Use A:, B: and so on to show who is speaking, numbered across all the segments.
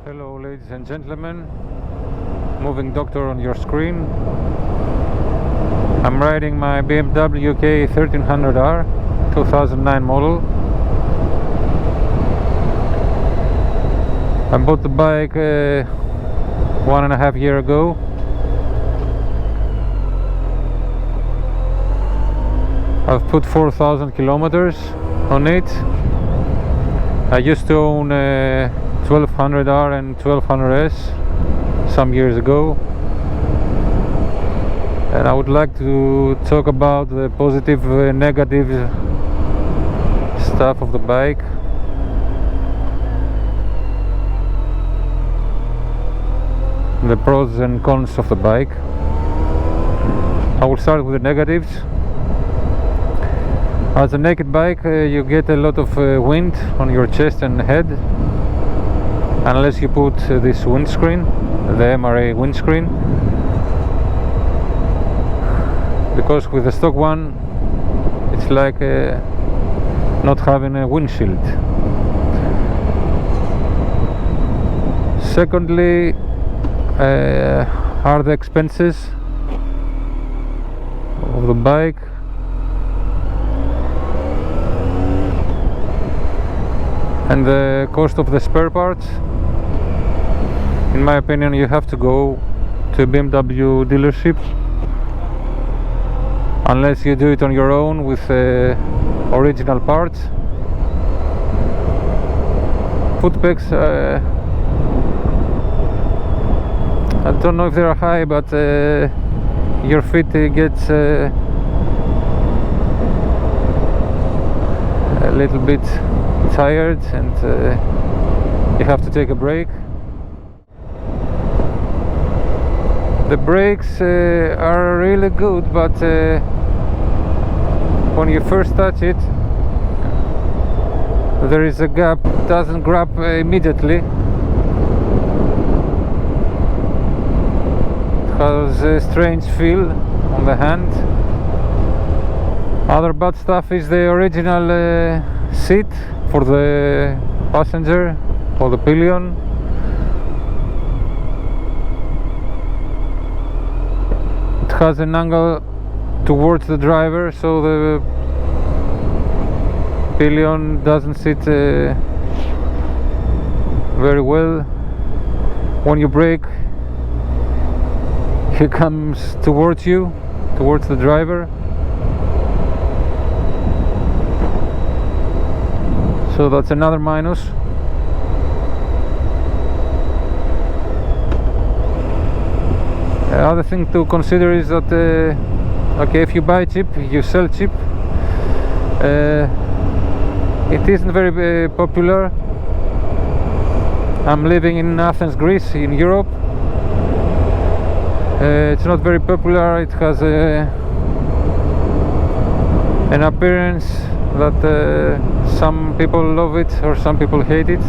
A: Hello ladies and gentlemen, moving doctor on your screen. I'm riding my BMW K1300R 2009 model. I bought the bike 1.5 years ago. I've put 4,000 kilometers on it. I used to own 1200R and 1200S some years ago, and I would like to talk about the positive, negative stuff of the bike. The pros and cons of the bike. I will start with the negatives. As a naked bike, you get a lot of wind on your chest and head, unless you put this windscreen, the MRA windscreen, because with the stock one it's like not having a windshield. Secondly, are the expenses of the bike. And the cost of the spare parts. In my opinion, you have to go to a BMW dealership, unless you do it on your own with original parts. Foot pegs, I don't know if they are high, but your feet gets a little bit tired, and you have to take a break. The brakes are really good, but when you first touch it, there is a gap. It doesn't grab immediately. It has a strange feel on the hand. Other bad stuff is the original seat for the passenger, or the pillion. It has an angle towards the driver, so the pillion doesn't sit very well. When you brake, he comes towards you, towards the driver. So that's another minus. Other thing to consider is that okay, if you buy cheap, you sell cheap. It isn't very popular. I'm living in Athens, Greece, in Europe. It's not very popular. It has an appearance that some people love it or some people hate it.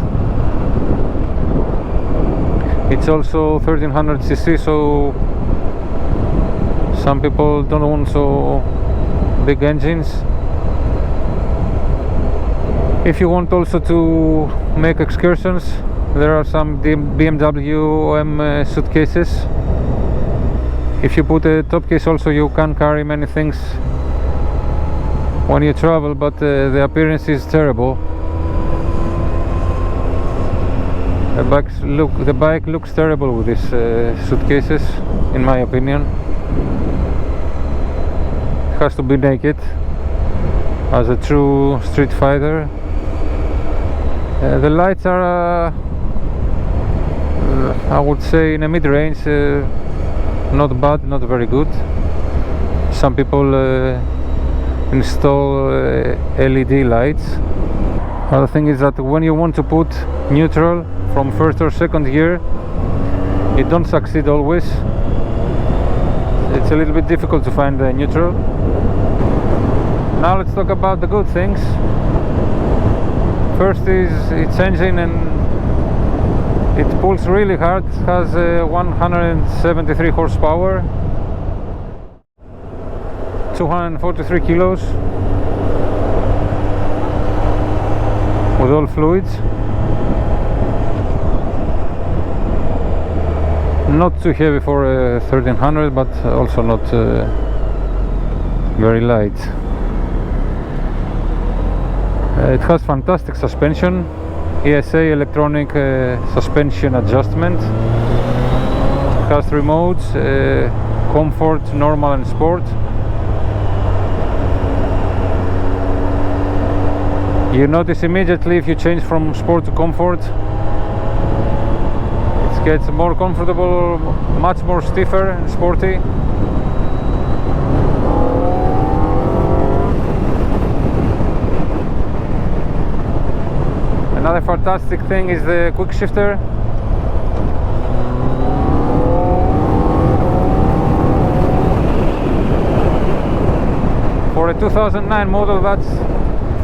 A: It's also 1300cc, so some people don't want so big engines. If you want also to make excursions, there are some BMW OM suitcases. If you put a top case also, you can carry many things when you travel, but the appearance is terrible. The bike looks terrible with these suitcases, in my opinion. It has to be naked as a true street fighter. The lights are, I would say, in a mid-range, not bad, not very good. Some people install LED lights. Other thing is that when you want to put neutral from first or second gear, you don't succeed always. It's a little bit difficult to find the neutral. Now let's talk about the good things. First is its engine, and it pulls really hard. It has 173 horsepower, 243 kilos with all fluids. not too heavy for a 1300, but also not very light. It has fantastic suspension, ESA electronic suspension adjustment. It has 3 modes, comfort, normal and sport. You notice immediately if you change from sport to comfort, it gets more comfortable, much more stiffer and sporty. Another fantastic thing is the quick shifter. For a 2009 model, that's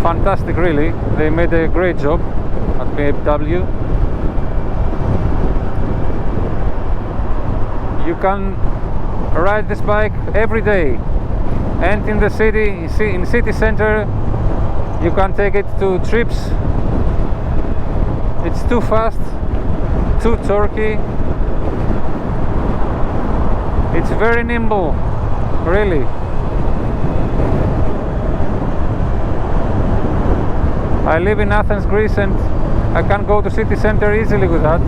A: fantastic, really. They made a great job at BMW. You can ride this bike every day, and in the city, in city center, you can take it to trips. It's too fast, too torquey. It's very nimble, really. I live in Athens, Greece, and I can go to city center easily with that.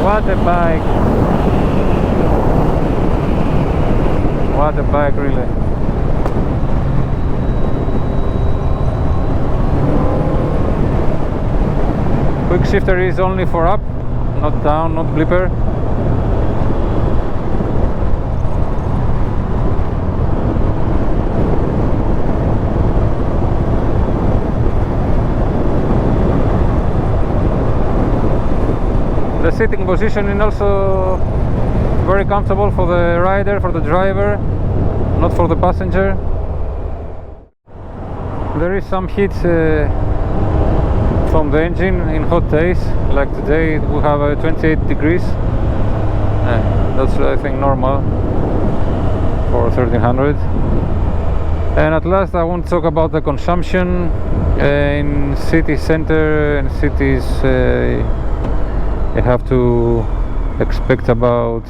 A: What a bike! What a bike, really. Quick shifter is only for up, not down, not blipper. The sitting position is also very comfortable for the rider, for the driver, not for the passenger. There is some heat from the engine in hot days, like today we have 28 degrees. That's, I think, normal for 1300. And at last I want to talk about the consumption in city center and cities. You have to expect about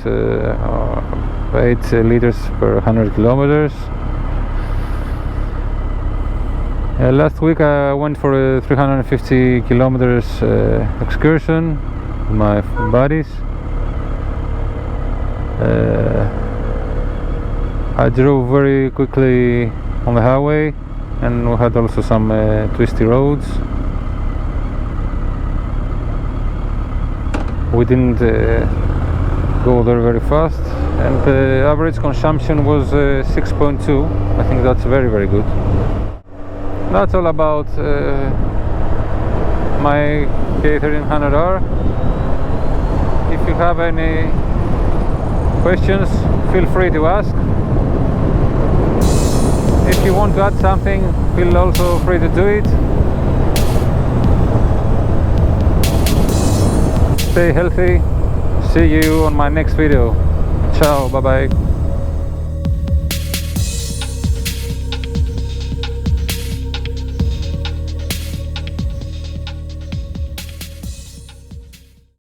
A: 8 liters per 100 kilometers. Last week I went for a 350 kilometers excursion with my buddies. I drove very quickly on the highway, and we had also some twisty roads. We didn't go there very fast, and the average consumption was 6.2. I think that's very, very good. That's all about my K1300R. If you have any questions, feel free to ask. If you want to add something, feel also free to do it. Stay healthy. See you on my next video. Ciao, bye bye.